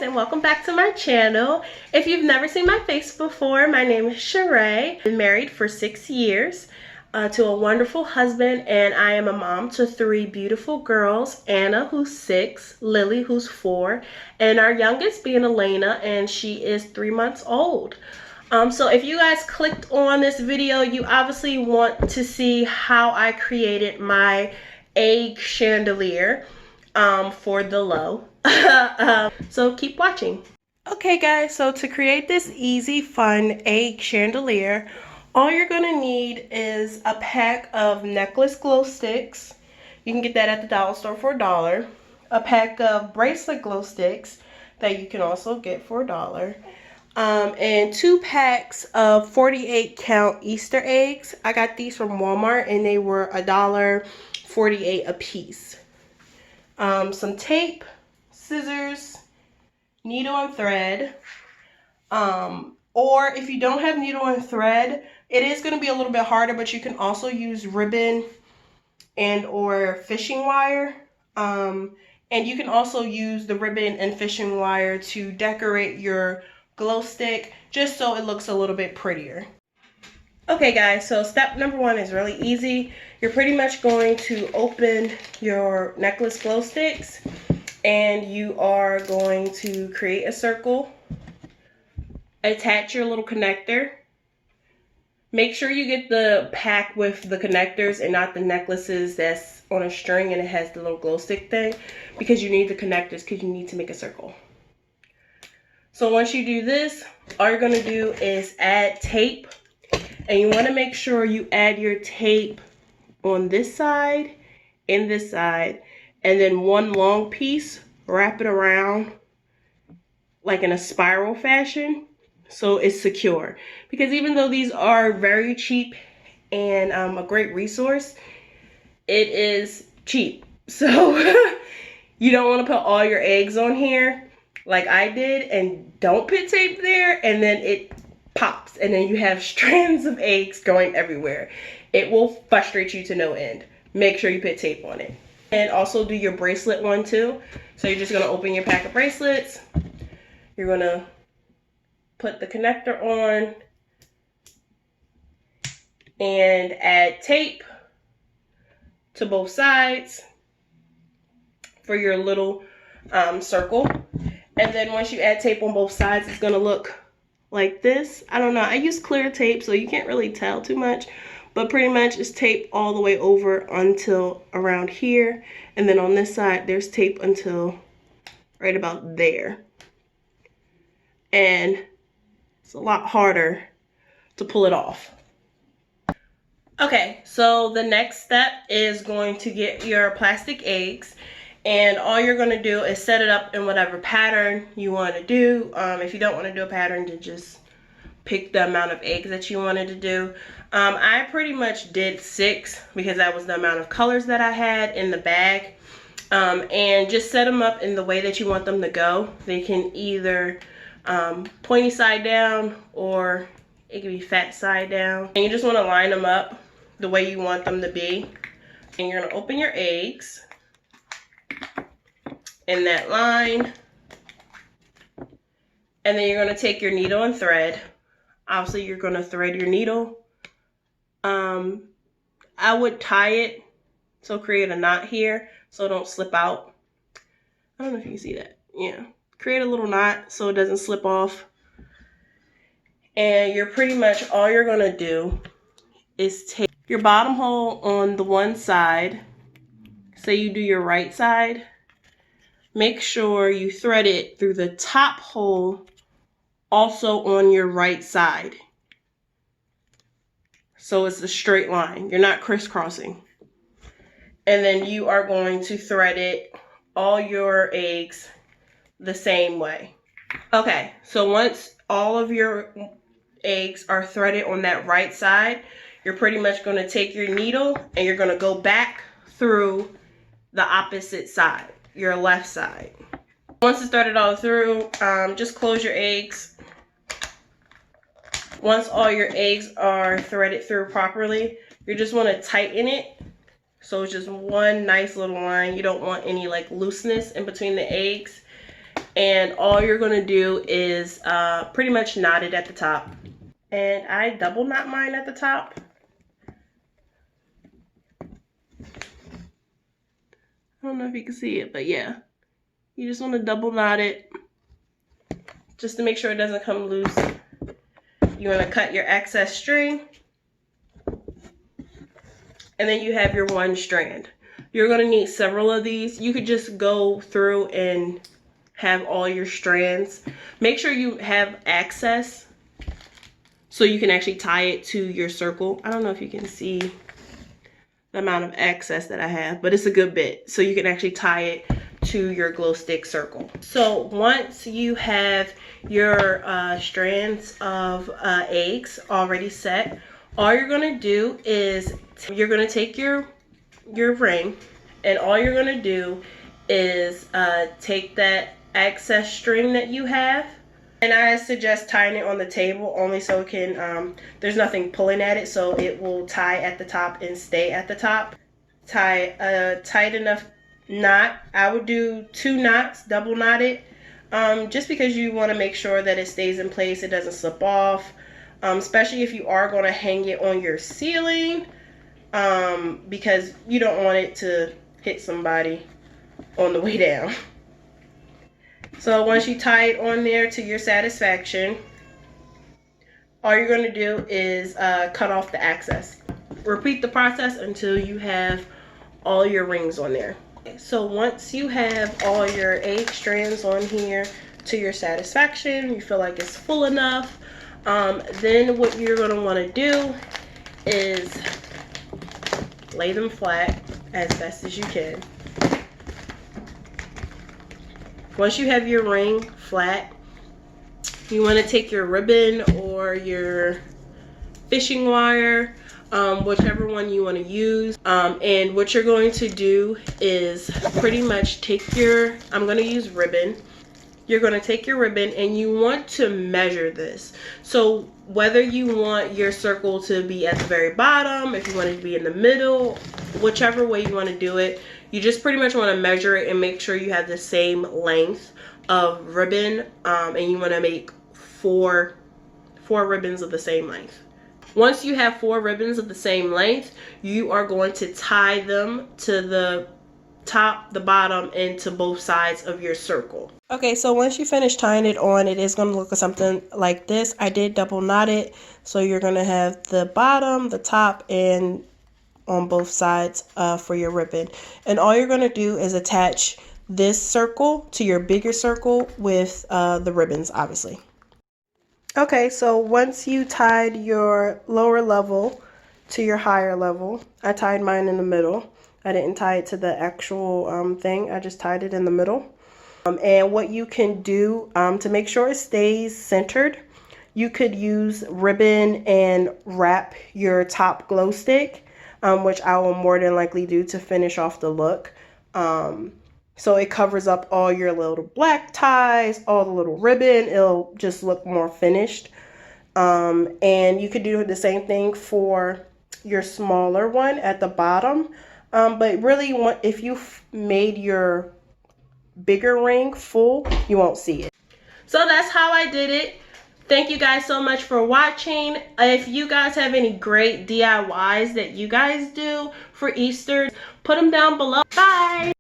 and welcome back to my channel. If you've never seen my face before, my name is Sheree. I've been married for 6 years to a wonderful husband, and I am a mom to 3 beautiful girls, Anna, who's 6, Lily, who's 4, and our youngest being Elena, and she is 3 months old. So if you guys clicked on this video, you obviously want to see how I created my egg chandelier for the low. So keep watching. Okay guys, so to create this easy, fun egg chandelier, all you're gonna need is a pack of necklace glow sticks. You can get that at the dollar store for $1. A pack of bracelet glow sticks that you can also get for $1. And 2 packs of 48 count Easter eggs. I got these from Walmart and they were $1.48 a piece. Some tape, scissors, needle and thread. Or if you don't have needle and thread, it is going to be a little bit harder, but you can also use ribbon and or fishing wire. And you can also use the ribbon and fishing wire to decorate your glow stick just so it looks a little bit prettier. Okay guys, so step number 1 is really easy. You're pretty much going to open your necklace glow sticks and you are going to create a circle, attach your little connector. Make sure you get the pack with the connectors and not the necklaces that's on a string and it has the little glow stick thing, because you need the connectors because you need to make a circle. So once you do this, all you're going to do is add tape, and you want to make sure you add your tape on this side and this side, and then one long piece, wrap it around like in a spiral fashion so it's secure. Because even though these are very cheap and a great resource, it is cheap. So you don't want to put all your eggs on here like I did, and don't put tape there and then it pops and then you have strands of eggs going everywhere. It will frustrate you to no end. Make sure you put tape on it. And also do your bracelet one too. So you're just going to open your pack of bracelets. You're going to put the connector on and add tape to both sides for your little circle. And then once you add tape on both sides, it's going to look like this. I don't know. I use clear tape, so you can't really tell too much. But pretty much it's tape all the way over until around here. And then on this side, there's tape until right about there. And it's a lot harder to pull it off. Okay, so the next step is going to get your plastic eggs. And all you're going to do is set it up in whatever pattern you want to do. If you don't want to do a pattern, then just pick the amount of eggs that you wanted to do. I pretty much did 6 because that was the amount of colors that I had in the bag. And just set them up in the way that you want them to go. They can either pointy side down or it can be fat side down. And you just want to line them up the way you want them to be. And you're going to open your eggs in that line, and then you're going to take your needle and thread. Obviously you're going to thread your needle. I would tie it, so create a knot here so it don't slip out. I don't know if you can see that. Yeah, create a little knot so it doesn't slip off. And you're pretty much, all you're going to do is take your bottom hole on the one side. Say you do your right side. Make sure you thread it through the top hole also on your right side. So it's a straight line. You're not crisscrossing. And then you are going to thread it, all your eggs, the same way. Okay, so once all of your eggs are threaded on that right side, you're pretty much going to take your needle and you're going to go back through the opposite side, your left side. Once it's threaded all through, just close your eggs. Once all your eggs are threaded through properly, you just want to tighten it so it's just one nice little line. You don't want any like looseness in between the eggs. and all you're going to do is pretty much knot it at the top. And I double knot mine at the top. I don't know if you can see it, but yeah. You just want to double knot it just to make sure it doesn't come loose. You want to cut your excess string. And then you have your one strand. You're going to need several of these. You could just go through and have all your strands. Make sure you have access so you can actually tie it to your circle. I don't know if you can see the amount of excess that I have, but it's a good bit. So you can actually tie it to your glow stick circle. So once you have your strands of eggs already set, all you're gonna do is you're gonna take your ring, and all you're gonna do is take that excess string that you have, and I suggest tying it on the table only so it can, there's nothing pulling at it, so it will tie at the top and stay at the top. Tie a tight enough knot. I would do 2 knots, double knot it, just because you want to make sure that it stays in place, it doesn't slip off, especially if you are going to hang it on your ceiling, because you don't want it to hit somebody on the way down. So once you tie it on there to your satisfaction, all you're going to do is cut off the excess. Repeat the process until you have all your rings on there. So once you have all your egg strands on here to your satisfaction, you feel like it's full enough, then what you're going to want to do is lay them flat as best as you can. Once you have your ring flat, you want to take your ribbon or your fishing wire, whichever one you want to use, and what you're going to do is pretty much take your, I'm going to use ribbon. You're going to take your ribbon and you want to measure this. So whether you want your circle to be at the very bottom, if you want it to be in the middle, whichever way you want to do it, you just pretty much want to measure it and make sure you have the same length of ribbon, and you want to make four ribbons of the same length. Once you have 4 ribbons of the same length, you are going to tie them to the top, the bottom, and to both sides of your circle. Okay, so once you finish tying it on, it is going to look something like this. I did double knot it, so you're going to have the bottom, the top, and on both sides for your ribbon. And all you're going to do is attach this circle to your bigger circle with the ribbons, obviously. Okay, so once you tied your lower level to your higher level, I tied mine in the middle. I didn't tie it to the actual thing. I just tied it in the middle. And what you can do to make sure it stays centered, you could use ribbon and wrap your top glow stick, which I will more than likely do to finish off the look. So it covers up all your little black ties, all the little ribbon. It'll just look more finished. And you could do the same thing for your smaller one at the bottom. But really, if you made your bigger ring full, you won't see it. So that's how I did it. Thank you guys so much for watching. If you guys have any great DIYs that you guys do for Easter, put them down below. Bye!